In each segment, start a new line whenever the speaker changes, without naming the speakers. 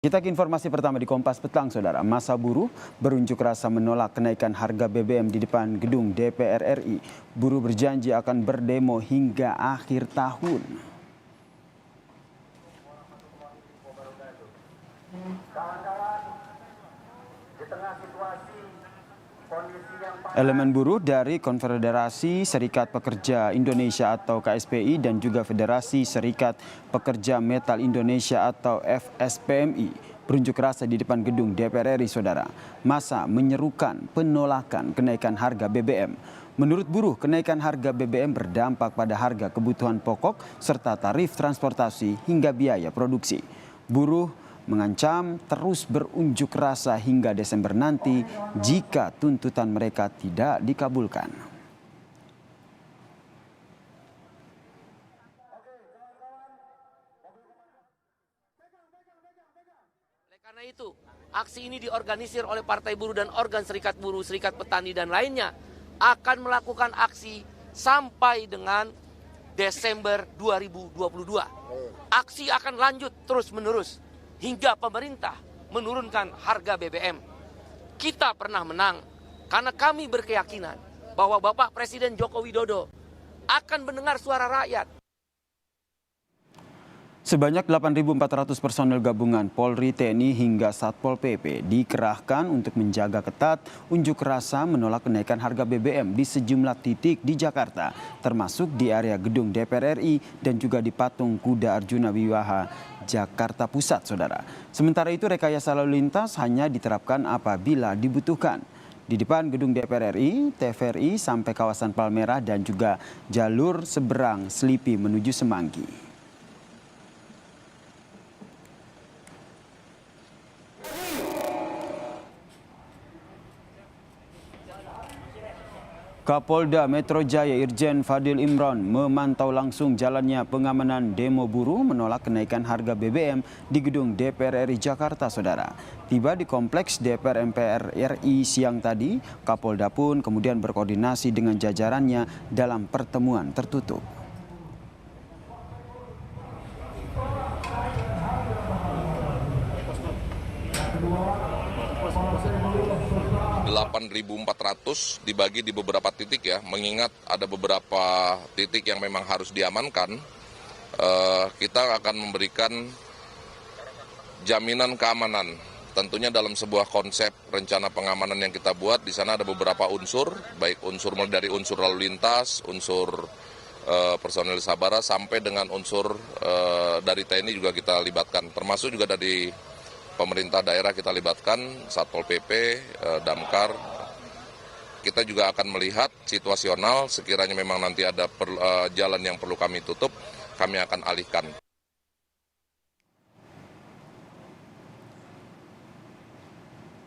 Kita ke informasi pertama di Kompas Petang, Saudara. Massa buruh berunjuk rasa menolak kenaikan harga BBM di depan gedung DPR RI. Buruh berjanji akan berdemo hingga akhir tahun. Elemen buruh dari Konfederasi Serikat Pekerja Indonesia atau KSPI dan juga Federasi Serikat Pekerja Metal Indonesia atau FSPMI berunjuk rasa di depan gedung DPR RI, Saudara. Massa menyerukan penolakan kenaikan harga BBM. Menurut buruh, kenaikan harga BBM berdampak pada harga kebutuhan pokok serta tarif transportasi hingga biaya produksi. Buruh mengancam terus berunjuk rasa hingga Desember nanti jika tuntutan mereka tidak dikabulkan.
Karena itu, aksi ini diorganisir oleh Partai Buruh dan organ Serikat Buruh, Serikat Petani dan lainnya akan melakukan aksi sampai dengan Desember 2022. Aksi akan lanjut terus-menerus hingga pemerintah menurunkan harga BBM. Kita pernah menang karena kami berkeyakinan bahwa Bapak Presiden Joko Widodo akan mendengar suara rakyat.
Sebanyak 8.400 personel gabungan Polri, TNI hingga Satpol PP dikerahkan untuk menjaga ketat unjuk rasa menolak kenaikan harga BBM di sejumlah titik di Jakarta, termasuk di area gedung DPR RI dan juga di Patung Kuda Arjuna Wiwaha, Jakarta Pusat, Saudara. Sementara itu rekayasa lalu lintas hanya diterapkan apabila dibutuhkan. Di depan gedung DPR RI, TVRI sampai kawasan Palmerah dan juga jalur seberang Selipi menuju Semanggi. Kapolda Metro Jaya Irjen Fadil Imron memantau langsung jalannya pengamanan demo buruh menolak kenaikan harga BBM di gedung DPR RI Jakarta, Saudara. Tiba di kompleks DPR MPR RI siang tadi, Kapolda pun kemudian berkoordinasi dengan jajarannya dalam pertemuan tertutup.
8.400 dibagi di beberapa titik ya, mengingat ada beberapa titik yang memang harus diamankan. Kita akan memberikan jaminan keamanan. Tentunya dalam sebuah konsep rencana pengamanan yang kita buat, di sana ada beberapa unsur, baik unsur dari unsur lalu lintas, unsur personel sabara sampai dengan unsur dari TNI juga kita libatkan, termasuk juga dari pemerintah daerah kita libatkan, Satpol PP, Damkar. Kita juga akan melihat situasional, sekiranya memang nanti ada jalan yang perlu kami tutup, kami akan alihkan.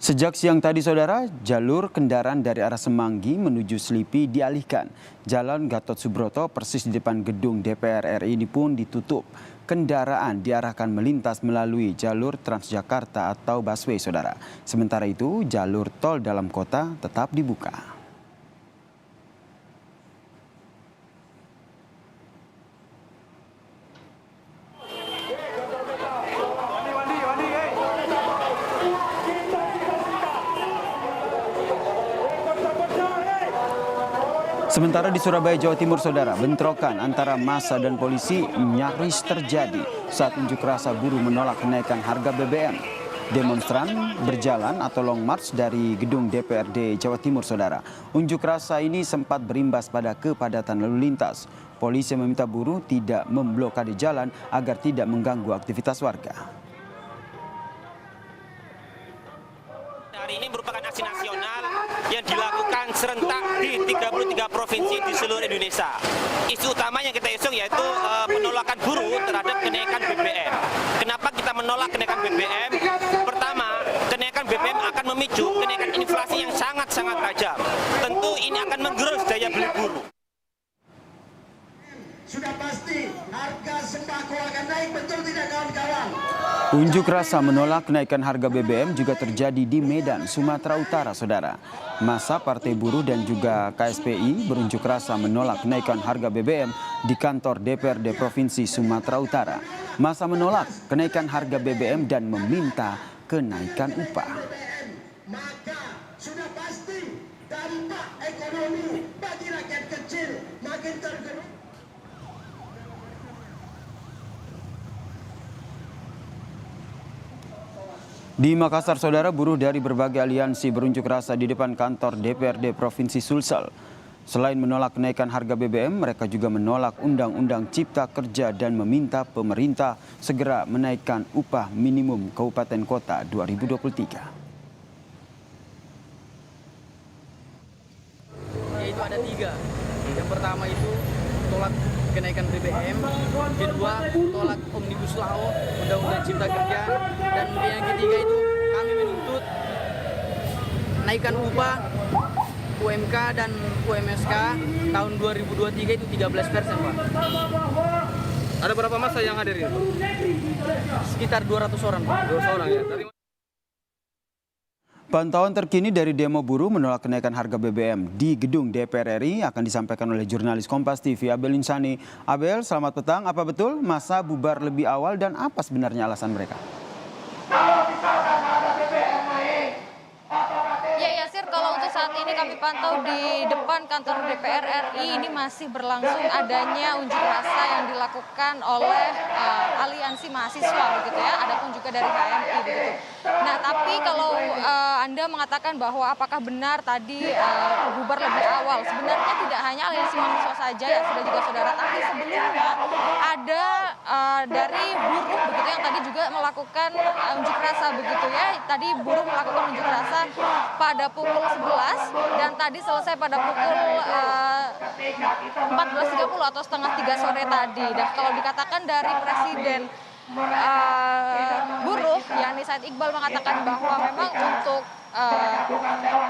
Sejak siang tadi, Saudara, jalur kendaraan dari arah Semanggi menuju Selipi dialihkan. Jalan Gatot Subroto persis di depan gedung DPR RI ini pun ditutup. Kendaraan diarahkan melintas melalui jalur Transjakarta atau busway, Saudara. Sementara itu, jalur tol dalam kota tetap dibuka. Sementara di Surabaya, Jawa Timur, Saudara, bentrokan antara massa dan polisi nyaris terjadi saat unjuk rasa buruh menolak kenaikan harga BBM. Demonstran berjalan atau long march dari gedung DPRD Jawa Timur, Saudara. Unjuk rasa ini sempat berimbas pada kepadatan lalu lintas. Polisi meminta buruh tidak memblokade jalan agar tidak mengganggu aktivitas warga.
Hari ini merupakan aksi nasional yang dilakukan serentak di 33 provinsi di seluruh Indonesia. Isu utama yang kita usung yaitu penolakan buruh terhadap kenaikan BBM. Kenapa kita menolak kenaikan BBM? Pertama, kenaikan BBM akan memicu kenaikan inflasi yang sangat-sangat tajam. Tentu ini akan menggerus daya beli buruh.
Sudah pasti harga sembako akan naik, betul tidak kawan-kawan?
Unjuk rasa menolak kenaikan harga BBM juga terjadi di Medan, Sumatera Utara, saudara. Massa Partai Buruh dan juga KSPI berunjuk rasa menolak kenaikan harga BBM di kantor DPRD Provinsi Sumatera Utara. Massa menolak kenaikan harga BBM dan meminta kenaikan upah.
Maka sudah pasti dampak ekonomi bagi rakyat kecil makin tergerus.
Di Makassar, saudara, buruh dari berbagai aliansi berunjuk rasa di depan kantor DPRD Provinsi Sulsel. Selain menolak kenaikan harga BBM, mereka juga menolak Undang-Undang Cipta Kerja dan meminta pemerintah segera menaikkan upah minimum kabupaten kota 2023.
Yaitu ada 3. Yang pertama itu tolak kenaikan BBM, kedua tolak Omnibus Law, Undang-Undang Cipta Kerja, dan yang ketiga itu kami menuntut naikkan upah UMK dan UMSK tahun 2023 itu 13%, Pak.
Ada berapa massa yang hadir ini?
Sekitar 200 orang, Pak.
200 orang ya.
Pantauan terkini dari demo buruh menolak kenaikan harga BBM di gedung DPR RI akan disampaikan oleh jurnalis Kompas TV Abel Insani. Abel, selamat petang. Apa betul massa bubar lebih awal dan apa sebenarnya alasan mereka?
Ya, Yasir, kalau untuk saat ini kami pantau di depan kantor DPR RI ini masih berlangsung adanya unjuk rasa yang dilakukan oleh aliansi mahasiswa begitu ya, adapun juga dari HMI begitu. Nah, tapi kalau Anda mengatakan bahwa apakah benar tadi bubar lebih awal, sebenarnya tidak hanya aliansi mahasiswa saja ya, sudah juga saudara, tapi sebelumnya ada dari buruh begitu yang tadi juga melakukan unjuk rasa begitu ya. Tadi buruh melakukan unjuk rasa pada pukul 11 dan tadi selesai pada pukul 14.30 atau setengah 3 sore tadi. Dan kalau dikatakan dari Presiden buruh, yakni Said Iqbal, mengatakan bahwa memang untuk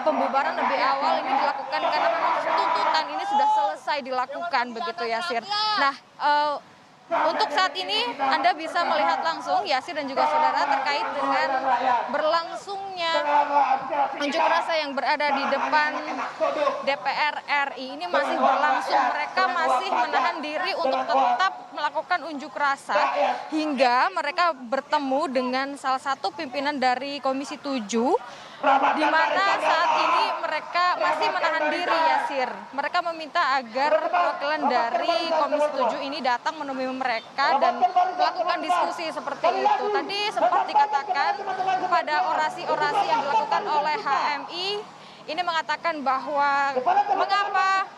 pembubaran lebih awal ini dilakukan karena memang tuntutan ini sudah selesai dilakukan begitu, Yasir. Nah, untuk saat ini Anda bisa melihat langsung, Yasir dan juga saudara, terkait dengan berlangsungnya unjuk rasa yang berada di depan DPR RI ini masih berlangsung. Mereka masih menahan diri untuk tetap melakukan unjuk rasa hingga mereka bertemu dengan salah satu pimpinan dari Komisi 7, di mana saat ini mereka masih menahan diri, Yasir. Mereka meminta agar perwakilan dari Komisi 7 ini datang menemui mereka dan melakukan diskusi seperti itu. Tadi sempat dikatakan pada orasi-orasi yang dilakukan oleh HMI, ini mengatakan bahwa mengapa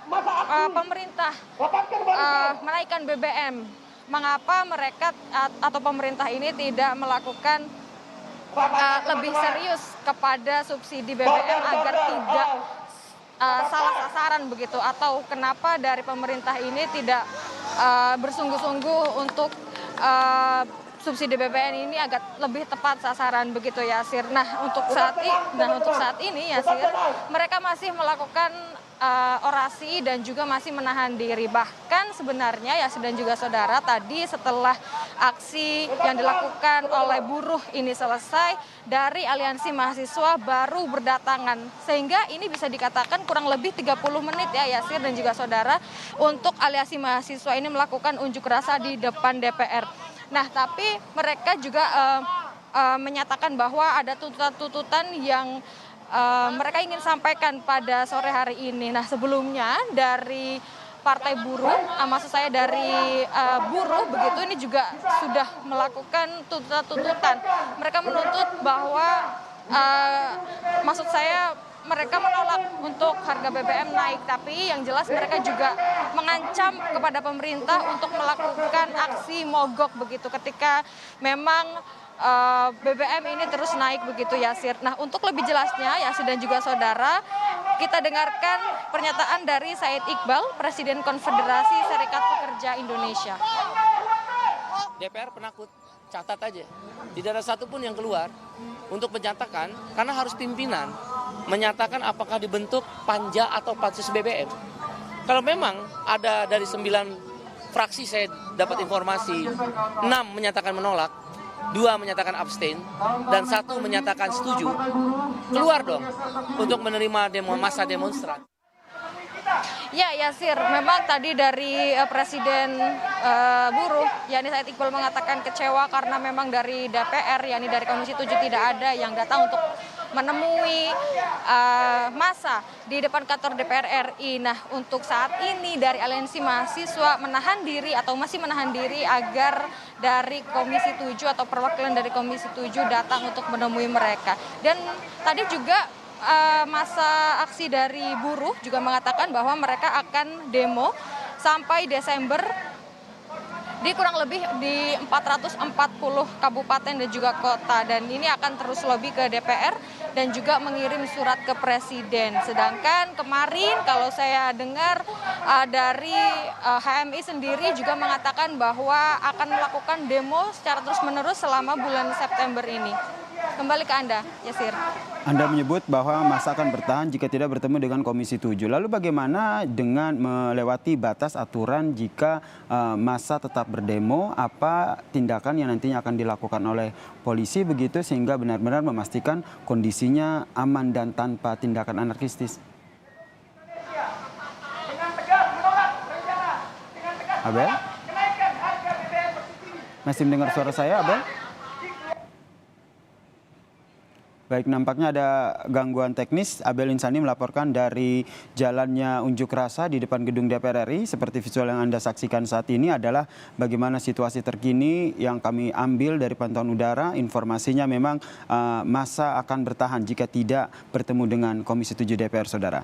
pemerintah menaikkan BBM, mengapa mereka atau pemerintah ini tidak melakukan lebih serius kepada subsidi BBM agar tidak salah sasaran begitu, atau kenapa dari pemerintah ini tidak bersungguh-sungguh untuk subsidi BBM ini agak lebih tepat sasaran begitu, Yasir. Nah, untuk saat ini Yasir, mereka masih melakukan orasi dan juga masih menahan diri. Bahkan sebenarnya Yasir dan juga saudara, tadi setelah aksi yang dilakukan oleh buruh ini selesai, dari aliansi mahasiswa baru berdatangan, sehingga ini bisa dikatakan kurang lebih 30 menit ya, Yasir dan juga saudara, untuk aliansi mahasiswa ini melakukan unjuk rasa di depan DPR. Nah, tapi mereka juga menyatakan bahwa ada tuntutan-tuntutan yang mereka ingin sampaikan pada sore hari ini. Nah, sebelumnya dari Partai Buruh, maksud saya dari buruh begitu, ini juga sudah melakukan tuntutan. Mereka menuntut bahwa maksud saya mereka menolak untuk harga BBM naik, tapi yang jelas mereka juga mengancam kepada pemerintah untuk melakukan aksi mogok begitu ketika memang BBM ini terus naik begitu, Yasir. Nah, untuk lebih jelasnya, Yasir dan juga saudara, kita dengarkan pernyataan dari Said Iqbal, Presiden Konfederasi Serikat Pekerja Indonesia.
DPR penakut, catat aja. Tidak ada satupun yang keluar untuk menyatakan, karena harus pimpinan menyatakan apakah dibentuk panja atau pansus BBM. Kalau memang ada dari 9 fraksi, saya dapat informasi 6 menyatakan menolak, 2 menyatakan abstain, dan 1 menyatakan setuju, keluar dong untuk menerima masa demonstran.
Ya, Yasir, memang tadi dari Presiden buruh, yakni Said Iqbal mengatakan kecewa karena memang dari DPR, yakni dari Komisi 7 tidak ada yang datang untuk menemui massa di depan kantor DPR RI. Nah, untuk saat ini dari aliansi mahasiswa menahan diri atau masih menahan diri agar dari Komisi 7 atau perwakilan dari Komisi 7 datang untuk menemui mereka. Dan tadi juga masa aksi dari buruh juga mengatakan bahwa mereka akan demo sampai Desember di kurang lebih di 440 kabupaten dan juga kota, dan ini akan terus lobby ke DPR dan juga mengirim surat ke Presiden. Sedangkan kemarin kalau saya dengar dari HMI sendiri juga mengatakan bahwa akan melakukan demo secara terus-menerus selama bulan September ini. Kembali ke Anda, Yasir.
Anda menyebut bahwa massa akan bertahan jika tidak bertemu dengan Komisi 7. Lalu bagaimana dengan melewati batas aturan jika massa tetap berdemo? Apa tindakan yang nantinya akan dilakukan oleh polisi begitu sehingga benar-benar memastikan kondisinya aman dan tanpa tindakan anarkistis? Abel? Masih mendengar suara saya, Abel? Baik, nampaknya ada gangguan teknis. Abel Insani melaporkan dari jalannya unjuk rasa di depan gedung DPR RI. Seperti visual yang Anda saksikan saat ini adalah bagaimana situasi terkini yang kami ambil dari pantauan udara. Informasinya memang massa akan bertahan jika tidak bertemu dengan Komisi 7 DPR, Saudara.